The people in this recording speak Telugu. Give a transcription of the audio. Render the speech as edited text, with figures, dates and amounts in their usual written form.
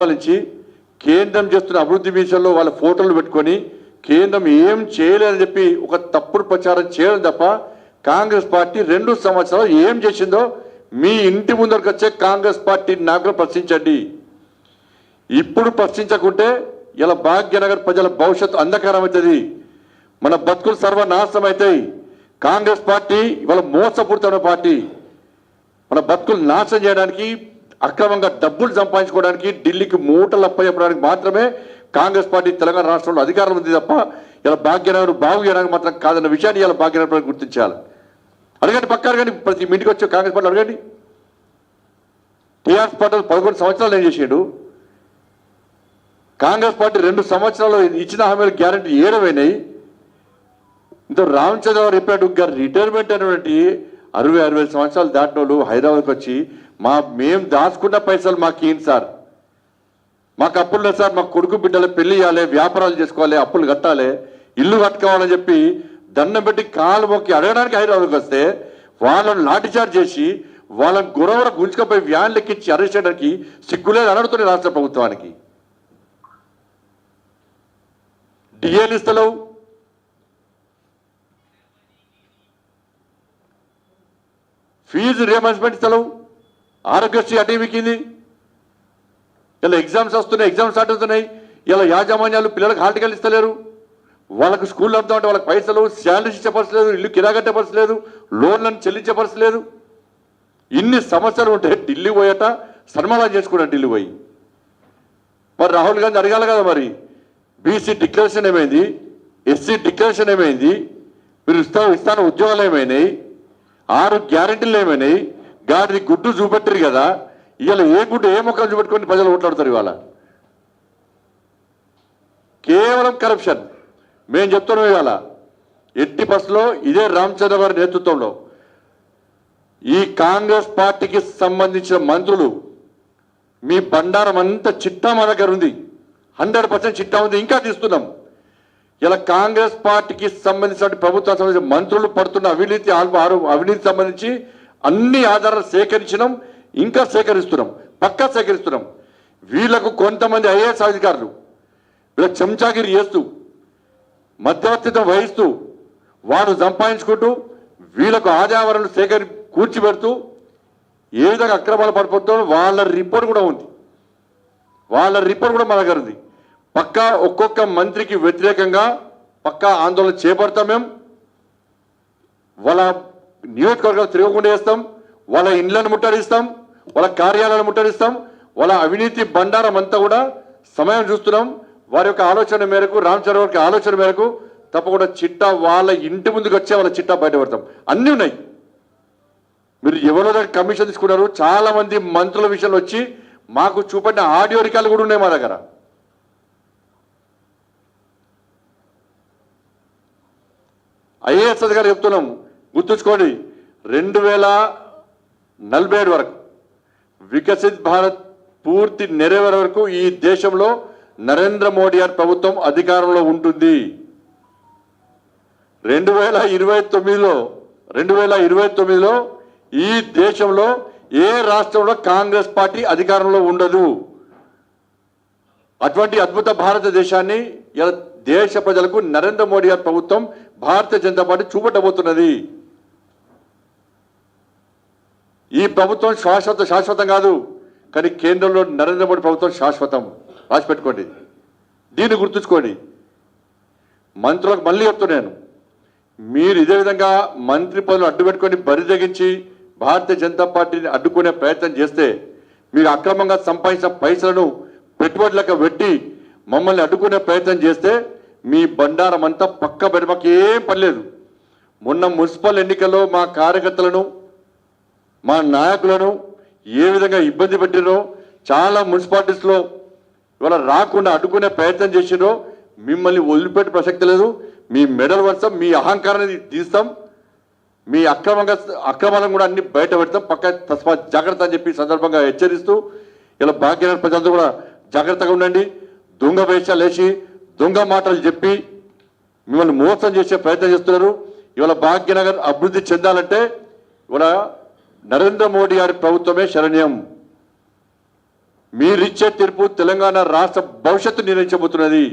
నుంచి కేంద్రం చేస్తున్న అభివృద్ధి విషయంలో వాళ్ళ ఫోటోలు పెట్టుకొని కేంద్రం ఏం చేయలేదని చెప్పి ఒక తప్పుడు ప్రచారం చేయడం తప్ప కాంగ్రెస్ పార్టీ 2 సంవత్సరాలు ఏం చేసిందో మీ ఇంటి ముందరకు వచ్చే కాంగ్రెస్ పార్టీ నాయకులు ప్రశ్నించండి. ఇప్పుడు ప్రశ్నించకుంటే ఇలా భాగ్యనగర్ ప్రజల భవిష్యత్తు అంధకారం అవుతుంది, మన బతుకులు సర్వనాశనం అవుతాయి. కాంగ్రెస్ పార్టీ ఇవాళ మోసపూరితమైన పార్టీ. మన బతుకులు నాశనం చేయడానికి, అక్రమంగా డబ్బులు సంపాదించుకోవడానికి, ఢిల్లీకి మూటలు అప్పచెప్పడానికి మాత్రమే కాంగ్రెస్ పార్టీ తెలంగాణ రాష్ట్రంలో అధికారం ఉంది తప్ప ఇలా భాగ్యనగర్ బాగు చేయడానికి మాత్రం కాదన్న విషయాన్ని ఇలా భాగ్యనగర్ గుర్తించాలి. అడగండి, పక్క అడగండి, ప్రతి ఇంటికి వచ్చే కాంగ్రెస్ పార్టీ అడగండి. టీఆర్ఎస్ పార్టీ 11 సంవత్సరాలు ఏం చేసాడు? కాంగ్రెస్ పార్టీ 2 సంవత్సరాలు ఇచ్చిన హామీలు గ్యారంటీ ఏడవైనాయి. ఇంత రామచంద్రరావు గారు రిటైర్మెంట్ అనేటువంటి 60 సంవత్సరాలు దాటిన వాళ్ళు హైదరాబాద్కి వచ్చి మేము దాచుకున్న పైసలు మాకు ఏంటి సార్, మాకు అప్పులు లేదు సార్, మాకు కొడుకు బిడ్డలు పెళ్లి చేయాలి, వ్యాపారాలు చేసుకోవాలి, అప్పులు కట్టాలి, ఇల్లు కట్టుకోవాలని చెప్పి దండం పెట్టి కాలు మొక్కి అడగడానికి హైదరాబాద్కి వస్తే వాళ్ళని లాఠీచార్జ్ చేసి వాళ్ళని గురవర గుంజుకపోయి వ్యాన్ ఎక్కించి అరెస్ట్ చేయడానికి సిగ్గులేదు అనడుతుంది రాష్ట్ర ప్రభుత్వానికి. డిఏలు ఇస్తలేవు, ఫీజు రియంబర్స్మెంట్ ఇస్తలేవు, ఆరోగ్యశ్రీ అటేమికింది. ఇలా ఎగ్జామ్స్ వస్తున్నాయి, ఎగ్జామ్స్ స్టార్ట్ అవుతున్నాయి. ఇలా యాజమాన్యాలు పిల్లలకు హాల్ టికెట్లు ఇస్తలేరు, వాళ్ళకు స్కూల్ అర్థమంటే వాళ్ళకి పైసలు శాలరీస్ ఇచ్చే పరిస్థితి లేదు, ఇల్లు కిరాగట్టే పరిస్థితి లేదు, లోన్లను చెల్లించే పరిస్థితి లేదు. ఇన్ని సమస్యలు ఉంటే ఢిల్లీ పోయట సన్మానం చేసుకున్నాడు. ఢిల్లీ పోయి మరి రాహుల్ గాంధీ అడగాలి కదా, మరి బీసీ డిక్లరేషన్ ఏమైంది, ఎస్సీ డిక్లరేషన్ ఏమైంది, మీరు ఇస్తాను ఉద్యోగాలు ఏమైనాయి, 6 గ్యారెంటీలు ఏమైనాయి, గాడిది గుడ్డు చూపెట్టరు కదా. ఇవాళ ఏ గుడ్డు ఏ మొక్కలు చూపెట్టుకొని ప్రజలు ఓట్లాడతారు. ఇవాళ కేవలం కరప్షన్. మేము చెప్తున్నాం ఇవాళ ఎట్టి బస్సులో ఇదే రామచంద్ర గారి నేతృత్వంలో ఈ కాంగ్రెస్ పార్టీకి సంబంధించిన మంత్రులు మీ బండారం అంతా చిట్టా మా దగ్గర ఉంది, 100% చిట్టా ఉంది, ఇంకా తీస్తున్నాం. ఇలా కాంగ్రెస్ పార్టీకి సంబంధించిన ప్రభుత్వానికి సంబంధించిన మంత్రులు పడుతున్న అవినీతి సంబంధించి అన్ని ఆధారాలు సేకరించినాం, ఇంకా సేకరిస్తున్నాం, పక్కా సేకరిస్తున్నాం. వీళ్లకు కొంతమంది ఐఏఎస్ అధికారులు వీళ్ళకి చెంచాగిరి చేస్తూ మధ్యవర్తిత్వం వహిస్తూ వారు సంపాదించుకుంటూ వీళ్ళకు ఆదాయాలను కూర్చిపెడుతూ ఏ విధంగా అక్రమాలు పడిపోతుందో వాళ్ళ రిపోర్ట్ కూడా ఉంది, వాళ్ళ రిపోర్ట్ కూడా మన దగ్గర ఉంది. పక్కా ఒక్కొక్క మంత్రికి వ్యతిరేకంగా పక్కా ఆందోళన చేపడతాం. మేము వాళ్ళ నియోజకవర్గాలు తిరగకుండా చేస్తాం, వాళ్ళ ఇండ్లను ముట్టడిస్తాం, వాళ్ళ కార్యాలయాలను ముట్టడిస్తాం, వాళ్ళ అవినీతి బండారం అంతా కూడా సమయం చూస్తున్నాం. వారి యొక్క ఆలోచన మేరకు, రామచంద్ర గారి ఆలోచన మేరకు తప్పకుండా చిట్టా వాళ్ళ ఇంటి ముందుకు వచ్చే వాళ్ళ చిట్టా బయటపడతాం. అన్నీ ఉన్నాయి. మీరు ఎవరో దగ్గర కమిషన్ తీసుకున్నారు, చాలా మంది మంత్రుల విషయంలో వచ్చి మాకు చూపడిన ఆడియో రికార్డులు కూడా ఉన్నాయి మా దగ్గర. ఐఏఎస్ అధికారులు చెప్తున్నాం, గుర్తుంచుకోండి, 2047 వరకు వికసిత్ భారత్ పూర్తి నెరవేరే వరకు ఈ దేశంలో నరేంద్ర మోడీ గారి ప్రభుత్వం అధికారంలో ఉంటుంది. 2029లో ఈ దేశంలో ఏ రాష్ట్రంలో కాంగ్రెస్ పార్టీ అధికారంలో ఉండదు. అటువంటి అద్భుత భారతదేశాన్ని దేశ ప్రజలకు నరేంద్ర మోడీ గారి ప్రభుత్వం, భారతీయ జనతా పార్టీ చూపెట్టబోతున్నది. ఈ ప్రభుత్వం శాశ్వతం కాదు, కానీ కేంద్రంలో నరేంద్ర మోడీ ప్రభుత్వం శాశ్వతం. రాసిపెట్టుకోండి, దీన్ని గుర్తుంచుకోండి. మంత్రులకు మళ్ళీ చెప్తున్నాను, మీరు ఇదే విధంగా మంత్రి పదవులు అడ్డుపెట్టుకొని బరిదగించి భారతీయ జనతా పార్టీని అడ్డుకునే ప్రయత్నం చేస్తే, మీరు అక్రమంగా సంపాదించిన పైసలను పెట్టుబడులకు పెట్టి మమ్మల్ని అడ్డుకునే ప్రయత్నం చేస్తే మీ బండారం అంతా పక్క బెడమకి ఏం పర్లేదు. మొన్న మున్సిపల్ ఎన్నికల్లో మా కార్యకర్తలను, మా నాయకులను ఏ విధంగా ఇబ్బంది పెట్టినో, చాలా మున్సిపాలిటీస్లో ఇవాళ రాకుండా అడ్డుకునే ప్రయత్నం చేసినో మిమ్మల్ని ప్రసక్తి లేదు. మీ మెడల్ వర్షం, మీ అహంకారాన్ని తీస్తాం, మీ అక్రమాలను కూడా అన్ని బయట పెడతాం. పక్క తస్మాత్ జాగ్రత్త అని చెప్పి సందర్భంగా హెచ్చరిస్తూ ఇలా భాగ్యనగర్ ప్రజలందరూ కూడా జాగ్రత్తగా ఉండండి. దొంగ వేషాలు వేసి దొంగ మాటలు చెప్పి మిమ్మల్ని మోసం చేసే ప్రయత్నం చేస్తున్నారు. ఇవాళ భాగ్యనగర్ అభివృద్ధి చెందాలంటే ఇవాళ నరేంద్ర మోడీ గారి ప్రభుత్వమే శరణ్యం. మీరిచ్చే తీర్పు తెలంగాణ రాష్ట్ర భవిష్యత్తు నిర్ణయించబోతున్నది.